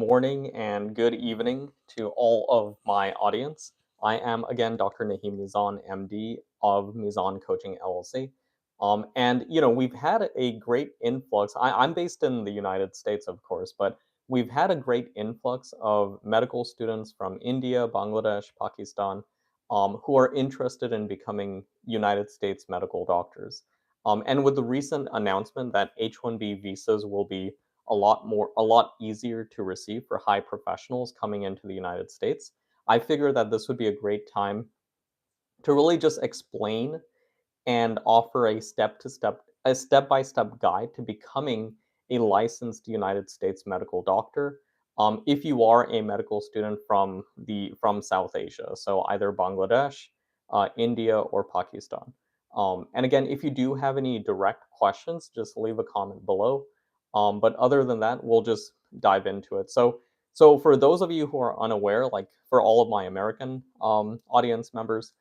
morning and good evening to all of my audience. I am again Dr. Nahim Mizan, MD of Mizan Coaching LLC. We've had a great influx. I'm based in the United States, of course, but we've had a great influx of medical students from India, Bangladesh, Pakistan, who are interested in becoming United States medical doctors. And with the recent announcement that H-1B visas will be a lot easier to receive for high professionals coming into the United States, I figure that this would be a great time to really just explain and offer a step-by-step guide to becoming a licensed United States medical doctor. If you are a medical student from South Asia, so either Bangladesh, India, or Pakistan. And again, if you do have any direct questions, just leave a comment below. But other than that, we'll just dive into it. So for those of you who are unaware, like for all of my American audience members,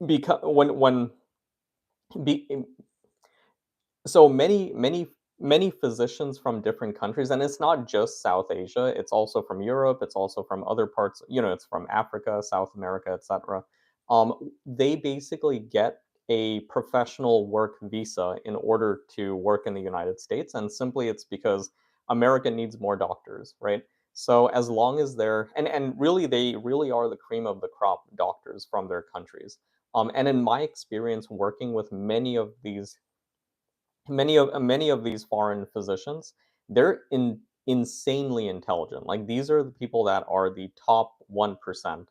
because when be, so many physicians from different countries, and it's not just South Asia, it's also from Europe, it's also from other parts, it's from Africa, South America, etc. They basically get a professional work visa in order to work in the United States, and simply it's because America needs more doctors, right? So as long as they're and really they really are the cream of the crop doctors from their countries. And in my experience working with many of these foreign physicians, they're insanely intelligent. Like these are the people that are the top 1%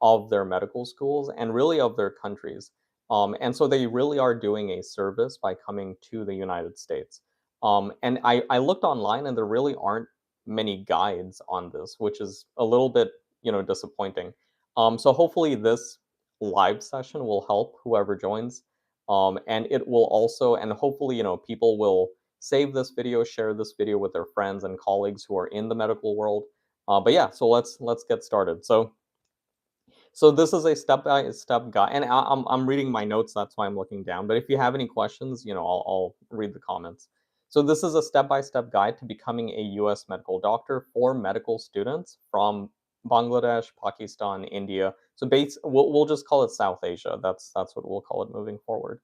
of their medical schools and really of their countries. And so they really are doing a service by coming to the United States. And I looked online and there really aren't many guides on this, which is a little bit, disappointing. So hopefully this live session will help whoever joins, and it will also, and hopefully, people will save this video, share this video with their friends and colleagues who are in the medical world. But yeah, so let's get started. So this is a step-by-step guide, and I'm reading my notes. That's why I'm looking down. But if you have any questions, I'll read the comments. So this is a step-by-step guide to becoming a U.S. medical doctor for medical students from Bangladesh, Pakistan, India. So we'll just call it South Asia. That's what we'll call it moving forward.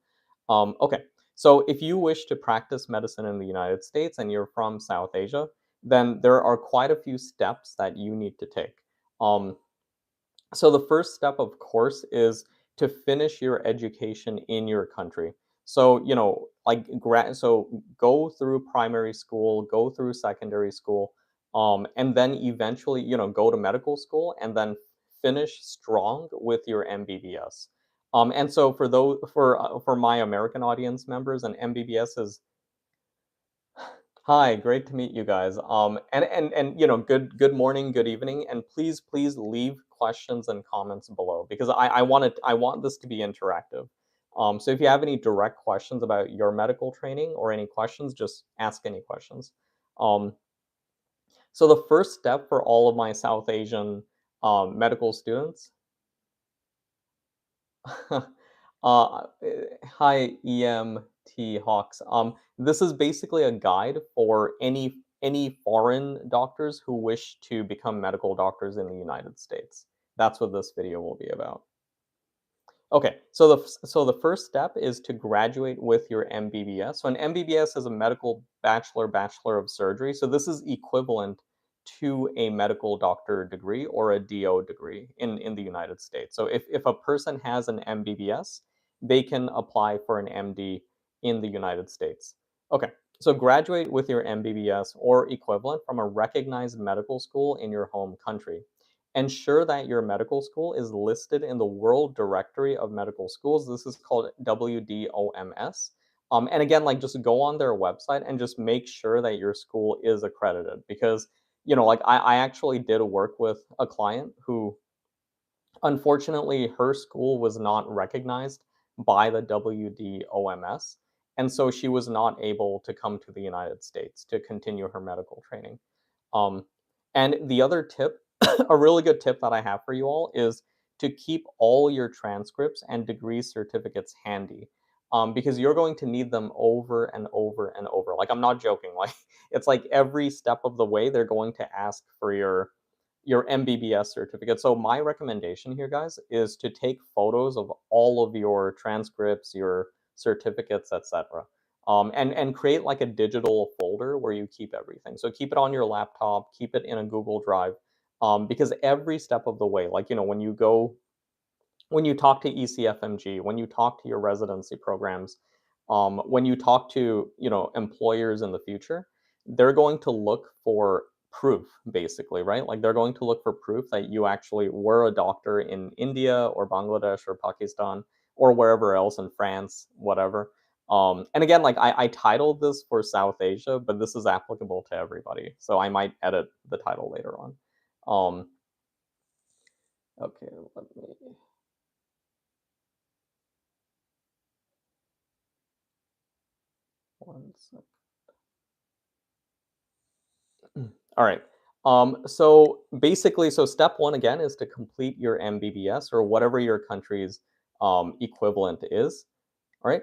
Okay. So if you wish to practice medicine in the United States and you're from South Asia, then there are quite a few steps that you need to take. Um, so the first step, of course, is to finish your education in your country. So, so go through primary school, go through secondary school, and then eventually, go to medical school and then finish strong with your MBBS. And so for my American audience members, an MBBS is hi, great to meet you guys. And good morning, good evening, and please leave questions and comments below because I want this to be interactive. So if you have any direct questions about your medical training or any questions, just ask any questions. Um, so the first step for all of my South Asian medical students. Hi, EMT Hawks. This is basically a guide for any foreign doctors who wish to become medical doctors in the United States. That's what this video will be about. Okay, so the first step is to graduate with your MBBS. So an MBBS is a medical bachelor of surgery. So this is equivalent to a medical doctor degree or a DO degree in the United States. So if a person has an MBBS, they can apply for an MD in the United States. Okay, so graduate with your MBBS or equivalent from a recognized medical school in your home country. Ensure that your medical school is listed in the World Directory of Medical Schools. This is called WDOMS. And again, like just go on their website and just make sure that your school is accredited because, like I actually did work with a client who, unfortunately, her school was not recognized by the WDOMS. And so she was not able to come to the United States to continue her medical training. Um, and the other tip, a really good tip that I have for you all is to keep all your transcripts and degree certificates handy. because you're going to need them over and over and over. Like, I'm not joking. Like, it's like every step of the way, they're going to ask for your MBBS certificate. So my recommendation here, guys, is to take photos of all of your transcripts, your certificates, etc. And create like a digital folder where you keep everything. So keep it on your laptop, keep it in a Google Drive, because every step of the way, like, when you talk to ECFMG, when you talk to your residency programs, when you talk to employers in the future, they're going to look for proof, basically, right? Like, they're going to look for proof that you actually were a doctor in India or Bangladesh or Pakistan or wherever else, in France, whatever. And again, like, I titled this for South Asia, but this is applicable to everybody. So I might edit the title later on. Um, okay, let me. One sec. All right. So basically, so step one again is to complete your MBBS or whatever your country's equivalent is. All right.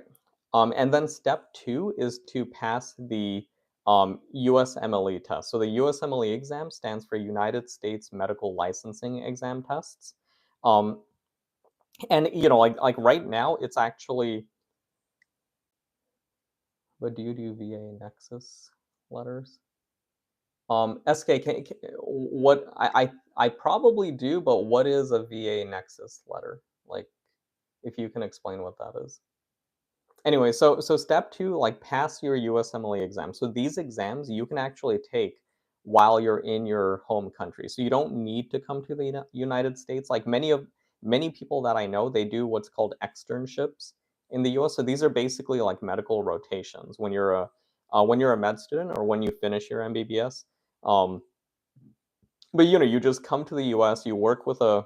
And then step two is to pass the USMLE test. So the USMLE exam stands for United States Medical Licensing Exam Tests. Um, and like right now, it's actually. But do you do VA Nexus letters? SK, what I probably do, but what is a VA Nexus letter? Like, if you can explain what that is. Anyway, so step two, like, pass your USMLE exam. So these exams you can actually take while you're in your home country. So you don't need to come to the United States. Like, many people that I know, they do what's called externships in the US. So these are basically like medical rotations when you're a med student or when you finish your MBBS. Um, but you just come to the US, you work with a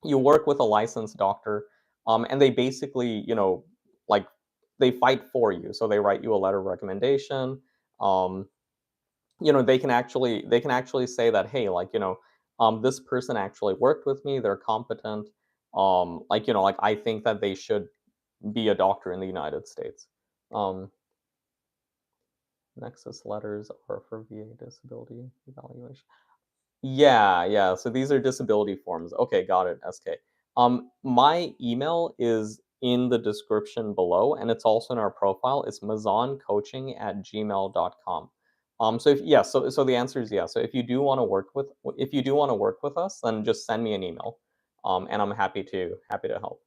licensed doctor, and they basically, like, they fight for you. So they write you a letter of recommendation. Um, they can actually say that, hey, like, this person actually worked with me, they're competent. Like, I think that they should be a doctor in the United States. Um, Nexus letters are for VA disability evaluation. Yeah, yeah. So these are disability forms. Okay, got it. SK. My email is in the description below, and it's also in our profile. It's mizancoaching@gmail.com. So so the answer is yes. So if you do want to work with us, then just send me an email. And I'm happy to help.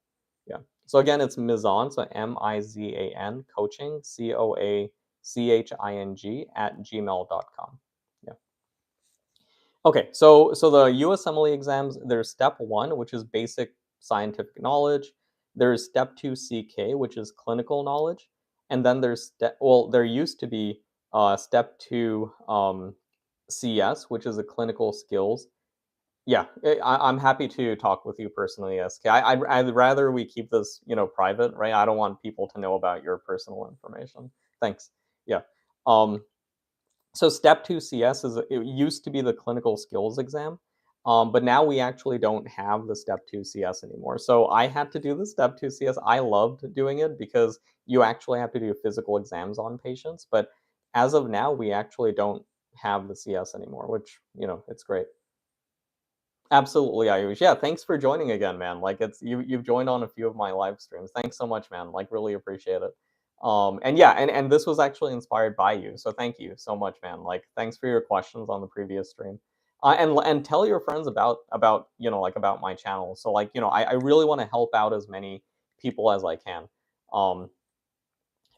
Yeah. So again, it's Mizan, so Mizan coaching, coaching @gmail.com. Yeah. Okay, so the USMLE exams, there's step one, which is basic scientific knowledge. There's step two CK, which is clinical knowledge, and then there used to be step two CS, which is a clinical skills. Yeah, I'm happy to talk with you personally, SK. I'd rather we keep this private, right? I don't want people to know about your personal information. Thanks. Yeah. Um, so step 2 CS it used to be the clinical skills exam, but now we actually don't have the step 2 CS anymore. So I had to do the step 2 CS. I loved doing it because you actually have to do physical exams on patients, but as of now, we actually don't have the CS anymore, which, it's great. Absolutely, Ayush. Yeah, thanks for joining again, man. Like, you've joined on a few of my live streams. Thanks so much, man. Like, really appreciate it. And yeah, and this was actually inspired by you. So thank you so much, man. Like, thanks for your questions on the previous stream. And tell your friends about like, about my channel. So, like, I really want to help out as many people as I can. Um,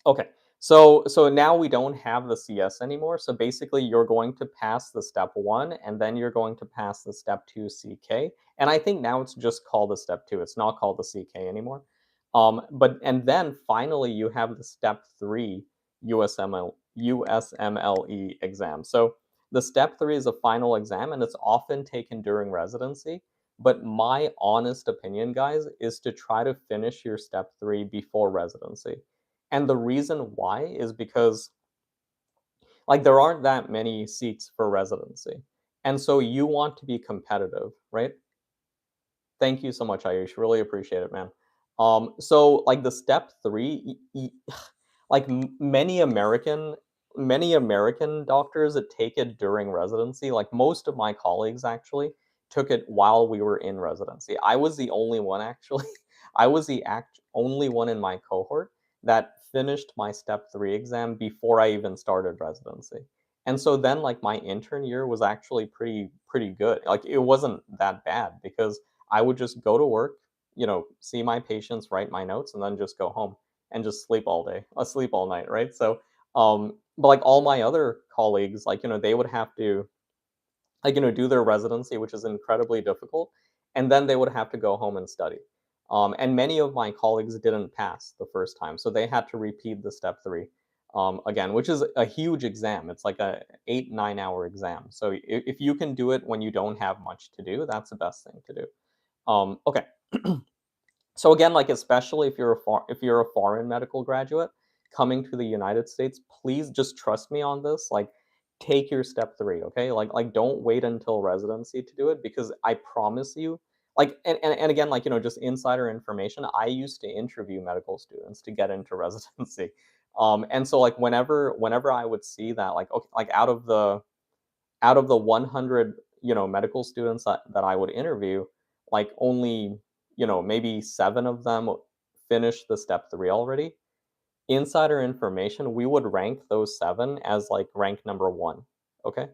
Okay. So now we don't have the CS anymore. So basically, you're going to pass the step one, and then you're going to pass the step two CK. And I think now it's just called the step two. It's not called the CK anymore. And then finally you have the step three USMLE exam. So the step three is a final exam, and it's often taken during residency. But my honest opinion, guys, is to try to finish your step three before residency. And the reason why is because, like, there aren't that many seats for residency. And so you want to be competitive, right? Thank you so much, Ayush. Really appreciate it, man. So like the step 3, like many American doctors that take it during residency, like most of my colleagues actually took it while we were in residency. I was the only one actually. I was the only one in my cohort that finished my step 3 exam before I even started residency. And so then like my intern year was actually pretty good. Like it wasn't that bad because I would just go to work, see my patients, write my notes, and then just go home and just sleep all day, sleep all night, right? So, but like all my other colleagues, like, they would have to, like, do their residency, which is incredibly difficult, and then they would have to go home and study. And many of my colleagues didn't pass the first time, so they had to repeat the step 3 again, which is a huge exam. It's like a 8-9 hour exam. So if you can do it when you don't have much to do, that's the best thing to do. Okay. So again, like especially if you're a foreign medical graduate coming to the United States, please just trust me on this. Like take your step 3, okay? Like don't wait until residency to do it because I promise you, like and again, like just insider information, I used to interview medical students to get into residency. And so like whenever I would see that, like okay, like out of the 100, medical students that I would interview, like only, maybe 7 of them finished the step 3 already. Insider information, we would rank those 7 as like rank number 1. Okay?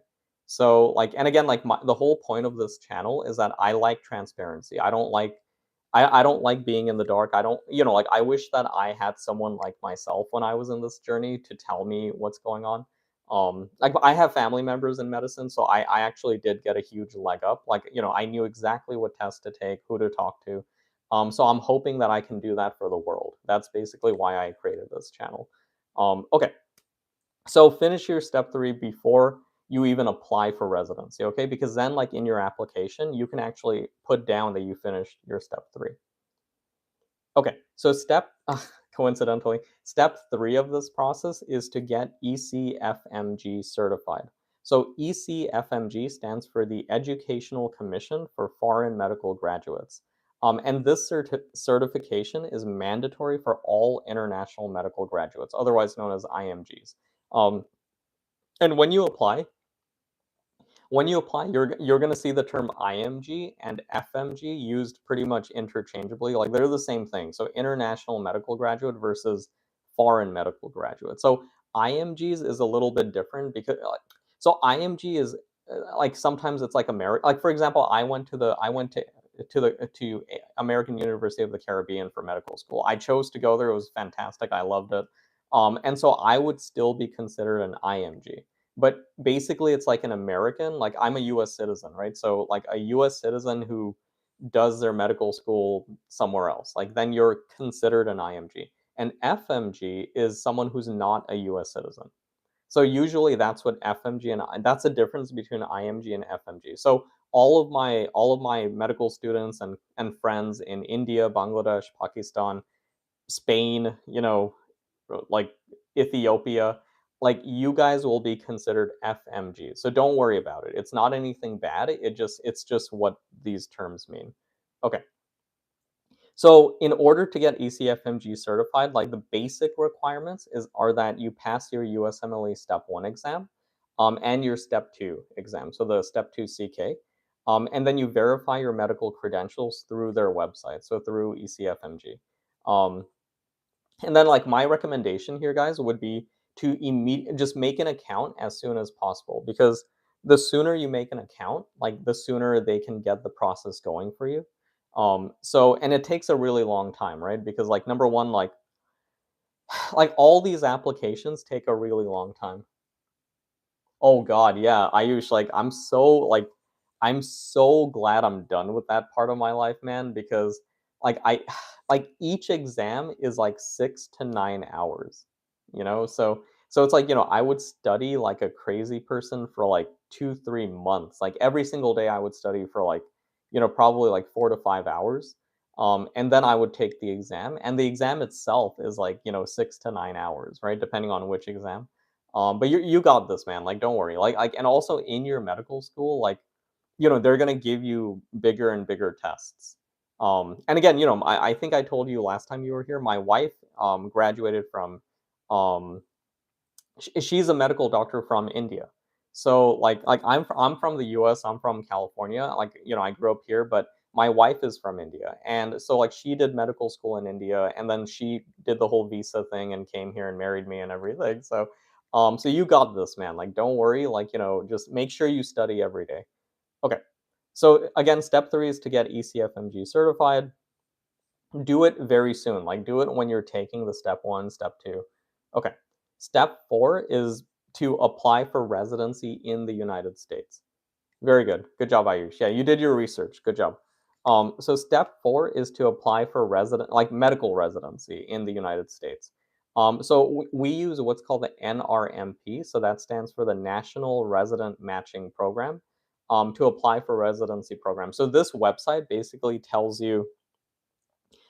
So like and again, like the whole point of this channel is that I like transparency. I don't like being in the dark. I don't, like I wish that I had someone like myself when I was in this journey to tell me what's going on. Like I have family members in medicine, so I actually did get a huge leg up. Like, I knew exactly what test to take, who to talk to. So I'm hoping that I can do that for the world. That's basically why I created this channel. Okay, so finish your step 3 before you even apply for residency, okay? Because then, like in your application, you can actually put down that you finished your step 3. Okay, so coincidentally, step 3 of this process is to get ECFMG certified. So ECFMG stands for the Educational Commission for Foreign Medical Graduates. And this certification is mandatory for all international medical graduates, otherwise known as IMGs. Um, and when you apply, you're gonna see the term IMG and FMG used pretty much interchangeably. Like they're the same thing. So international medical graduate versus foreign medical graduate. So IMGs is a little bit different because so IMG is like sometimes it's like America. Like for example, I went to American University of the Caribbean for medical school. I chose to go there. It was fantastic. I loved it. And so I would still be considered an IMG, but basically it's like an American, like I'm a US citizen, right? So like a US citizen who does their medical school somewhere else, like then you're considered an IMG. And FMG is someone who's not a US citizen. So usually that's what FMG that's the difference between IMG and FMG. So all of my medical students and friends in India, Bangladesh, Pakistan, Spain, like Ethiopia, like you guys will be considered FMG. So don't worry about it. It's not anything bad. It's just what these terms mean. Okay. So in order to get ECFMG certified, like the basic requirements are that you pass your USMLE step 1 exam and your step 2 exam. So the step 2 CK. And then you verify your medical credentials through their website. So through ECFMG. Um, and then like my recommendation here, guys, would be to just make an account as soon as possible because the sooner you make an account, like the sooner they can get the process going for you. So and it takes a really long time, right? Because like number one, like all these applications take a really long time. Oh god, yeah. I'm so glad I'm done with that part of my life, man, because like like each exam is like 6 to 9 hours, So it's like, I would study like a crazy person for like 2, 3 months. Like every single day I would study for like, probably like 4 to 5 hours. And then I would take the exam, and the exam itself is like, 6 to 9 hours, right? Depending on which exam. But you got this, man. Like, don't worry. And also in your medical school, like, they're gonna give you bigger and bigger tests. And again, I think I told you last time you were here, my wife graduated from um, she's a medical doctor from India. So I'm from the US, I'm from California. Like, I grew up here, but my wife is from India. And so like she did medical school in India and then she did the whole visa thing and came here and married me and everything. So you got this, man. Like don't worry, like, just make sure you study every day. Okay. So again, step 3 is to get ECFMG certified. Do it very soon. Like, do it when you're taking the step 1, step 2. Okay. Step 4 is to apply for residency in the United States. Very good. Good job, Ayush. Yeah, you did your research. Good job. So step 4 is to apply for medical residency in the United States. So we use what's called the NRMP. So that stands for the National Resident Matching Program, to apply for residency program. So this website basically tells you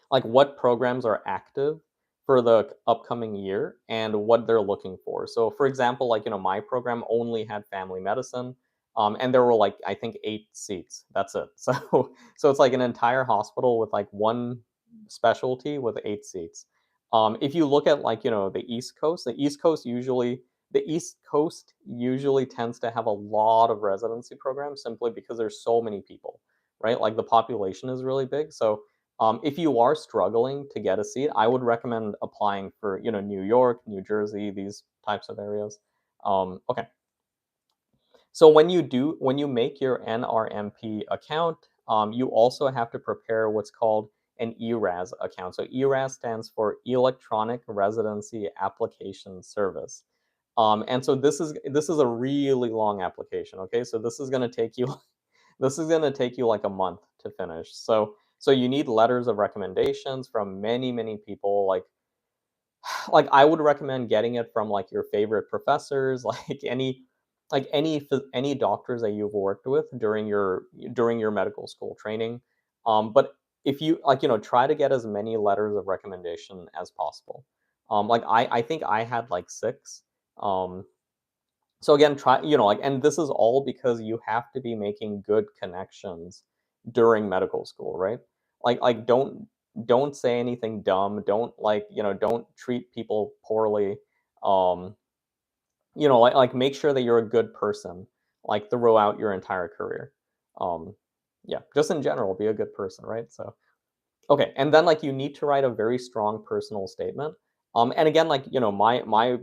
like what programs are active for the upcoming year and what they're looking for. So, for example, like, my program only had family medicine, and there were like I think 8 seats. That's it. So it's like an entire hospital with like one specialty with 8 seats. If you look at like the East Coast usually tends to have a lot of residency programs simply because there's so many people, right? Like the population is really big. So if you are struggling to get a seat, I would recommend applying for, New York, New Jersey, these types of areas. Okay. So when you make your NRMP account, you also have to prepare what's called an ERAS account. So ERAS stands for Electronic Residency Application Service. And so this is a really long application. Okay, so this is going to take you this is going to take you like a month to finish. So you need letters of recommendations from many, many people. Like I would recommend getting it from like your favorite professors, any doctors that you've worked with during your medical school training. But if you like, try to get as many letters of recommendation as possible. Like I think I had like 6. Um, so again, and this is all because you have to be making good connections during medical school, right? Don't say anything dumb. Don't treat people poorly. Um, make sure that you're a good person, like throughout your entire career. Um, yeah, just in general, be a good person, right? So okay, and then like you need to write a very strong personal statement. And again, like my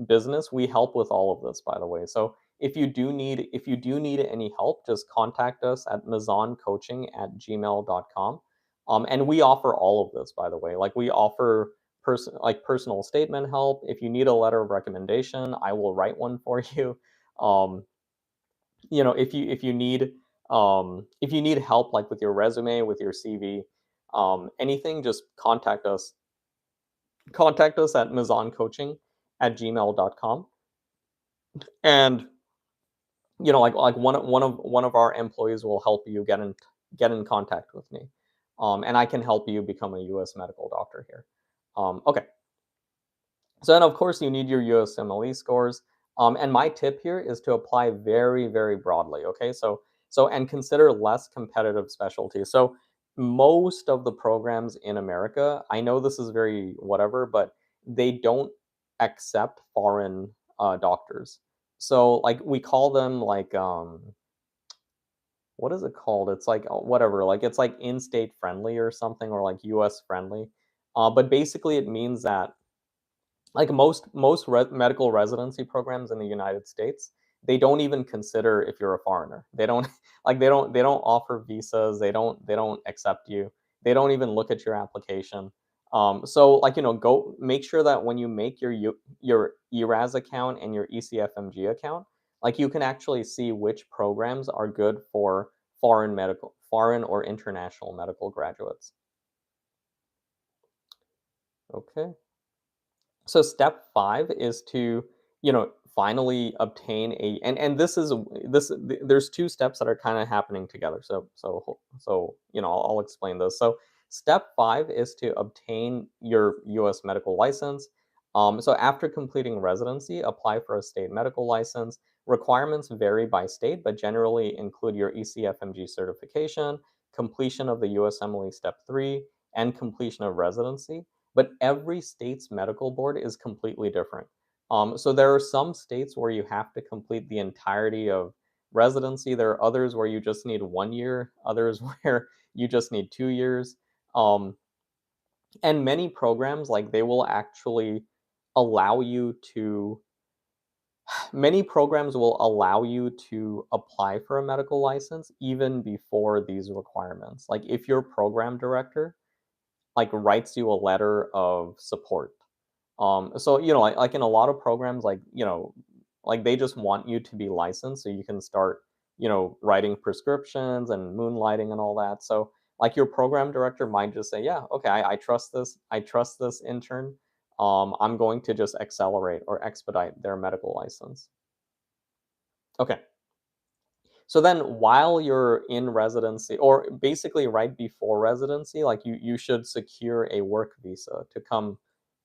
business, we help with all of this, by the way. So if you do need any help, just contact us at mizancoaching@gmail.com. And we offer all of this, by the way. Like we offer personal statement help. If you need a letter of recommendation, I will write one for you. Um, if you need help like with your resume, with your CV, anything, just contact us at mizancoaching@gmail.com. And one of our employees will help you get in contact with me. And I can help you become a US medical doctor here. Okay. So then, of course, you need your USMLE scores. And my tip here is to apply very, very broadly. Okay, and consider less competitive specialties. So most of the programs in America, I know this is very whatever, but they don't accept foreign doctors. So like we call them like what is it called? It's like whatever, like it's like in-state friendly or something, or like US friendly. But basically, it means that like medical residency programs in the United States, they don't even consider if you're a foreigner. They don't they don't offer visas. They don't accept you. They don't even look at your application. So like go make sure that when you make your ERAS account and your ECFMG account, like you can actually see which programs are good for foreign or international medical graduates. Okay. So step 5 is to, finally obtain a and this is there's 2 steps that are kind of happening together. I'll explain this. So step 5 is to obtain your US medical license. So after completing residency, apply for a state medical license. Requirements vary by state, but generally include your ECFMG certification, completion of the USMLE Step 3, and completion of residency. But every state's medical board is completely different. So there are some states where you have to complete the entirety of residency. There are others where you just need 1 year, others where you just need 2 years. Um, and many programs, like they will actually allow you to many programs will allow you to apply for a medical license even before these requirements. Like if your program director like writes you a letter of support. So like in a lot of programs, like like they just want you to be licensed so you can start, writing prescriptions and moonlighting and all that. So like your program director might just say, yeah, okay, I trust this. I trust this intern. I'm going to just accelerate or expedite their medical license. Okay. So then while you're in residency or basically right before residency, like you should secure a work visa to come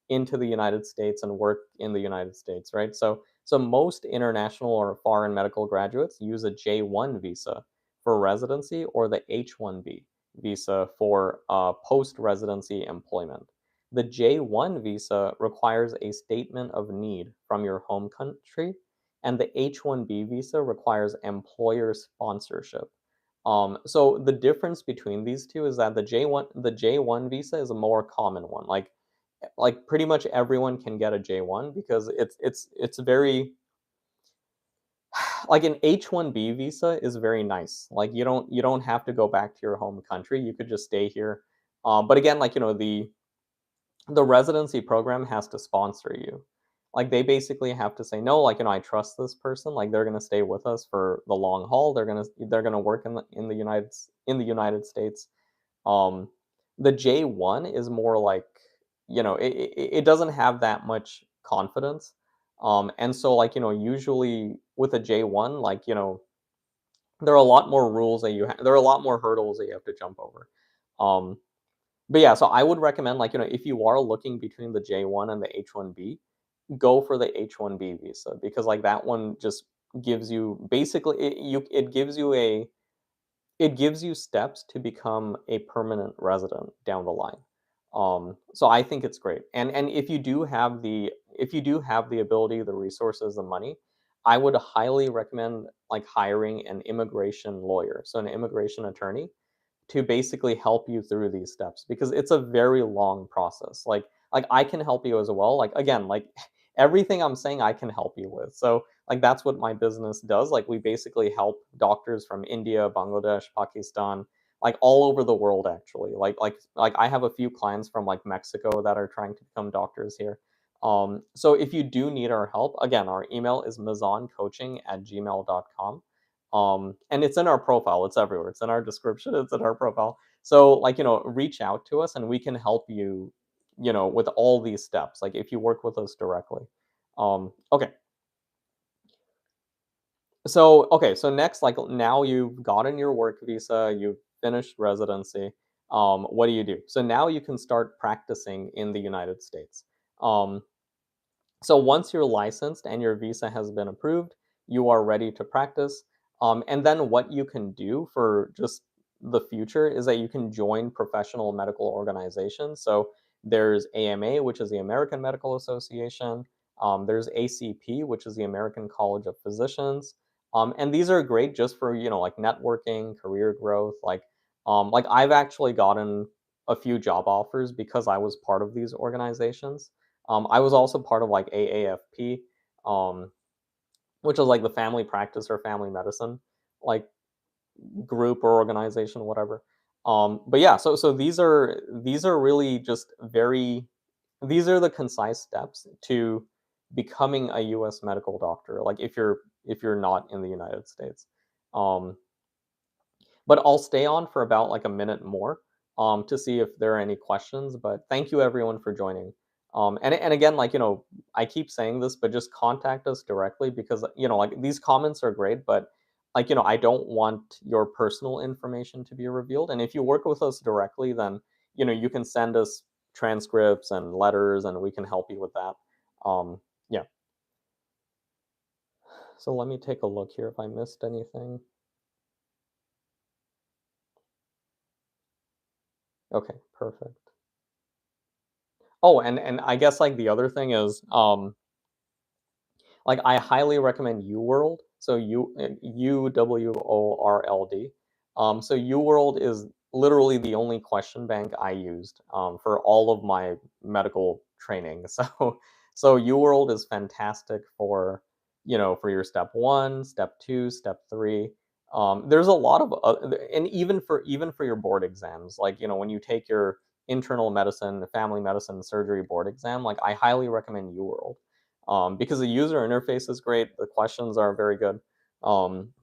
into the United States and work in the United States, right? So most international or foreign medical graduates use a J1 visa for residency or the H1B visa for post-residency employment. The J1 visa requires a statement of need from your home country, and the H1B visa requires employer sponsorship. So the difference between these two is that the J1 visa is a more common one. Like pretty much everyone can get a J1 because it's very like an H1B visa is very nice. Like you don't have to go back to your home country. You could just stay here. But again, like the residency program has to sponsor you. Like they basically have to say no. Like I trust this person. Like they're gonna stay with us for the long haul. They're gonna work in the United States. Um, the J1 is more like, it doesn't have that much confidence. And so like, usually with a J1, like, there are a lot more rules that there are a lot more hurdles that you have to jump over. Um, but yeah, so I would recommend like, if you are looking between the J1 and the H1B, go for the H1B visa because like that one just gives you basically it gives you steps to become a permanent resident down the line. So I think it's great. And if you do have the ability, the resources, the money, I would highly recommend like hiring an immigration lawyer, so an immigration attorney to basically help you through these steps because it's a very long process. Like I can help you as well. Like again, like everything I'm saying I can help you with. So like that's what my business does. Like we basically help doctors from India, Bangladesh, Pakistan, like all over the world actually. Like I have a few clients from like Mexico that are trying to become doctors here. So if you do need our help, again, our email is mizancoaching@gmail.com. And it's in our profile, it's everywhere. It's in our description, it's in our profile. So like, reach out to us and we can help you, with all these steps, like if you work with us directly. Okay. So next, like now you've gotten your work visa, you've finished residency. What do you do? So now you can start practicing in the United States. Um, So once you're licensed and your visa has been approved, you are ready to practice. And then what you can do for just the future is that you can join professional medical organizations. So there's AMA, which is the American Medical Association. There's ACP, which is the American College of Physicians. And these are great just for like networking, career growth. Like I've actually gotten a few job offers because I was part of these organizations. I was also part of like AAFP, um, which is like the family practice or family medicine like group or organization, whatever. But yeah, so these are really just these are the concise steps to becoming a U.S. medical doctor. Like if you're not in the United States. Um, but I'll stay on for about like a minute more to see if there are any questions. But thank you everyone for joining. And again, like I keep saying this, but just contact us directly because like these comments are great, but like I don't want your personal information to be revealed. And if you work with us directly, then you can send us transcripts and letters, and we can help you with that. Yeah. So let me take a look here if I missed anything. Okay, perfect. Oh, and I guess, like, the other thing is, like, I highly recommend UWorld. So UWORLD. So UWorld is literally the only question bank I used for all of my medical training. So UWorld is fantastic for for your step one, step two, step three. There's a lot of and even for your board exams, like when you take your internal medicine, family medicine, surgery board exam, like I highly recommend UWorld because the user interface is great. The questions are very good, um,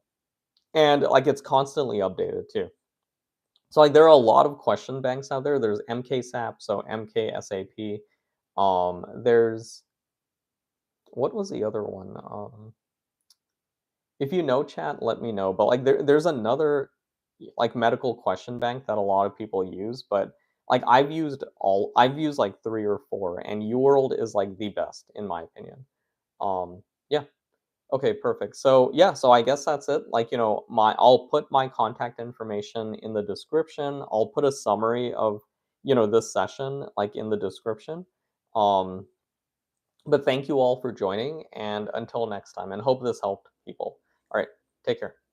and like it's constantly updated too. So like there are a lot of question banks out there. There's MKSAP, so MKSAP. There's what was the other one? If you know chat, let me know. But like there's another like medical question bank that a lot of people use, but like I've used like three or four, and UWorld is like the best in my opinion. Yeah. Okay, perfect. So yeah, so I guess that's it. Like, I'll put my contact information in the description. I'll put a summary of, this session like in the description. Um, but thank you all for joining and until next time and hope this helped people. All right, take care.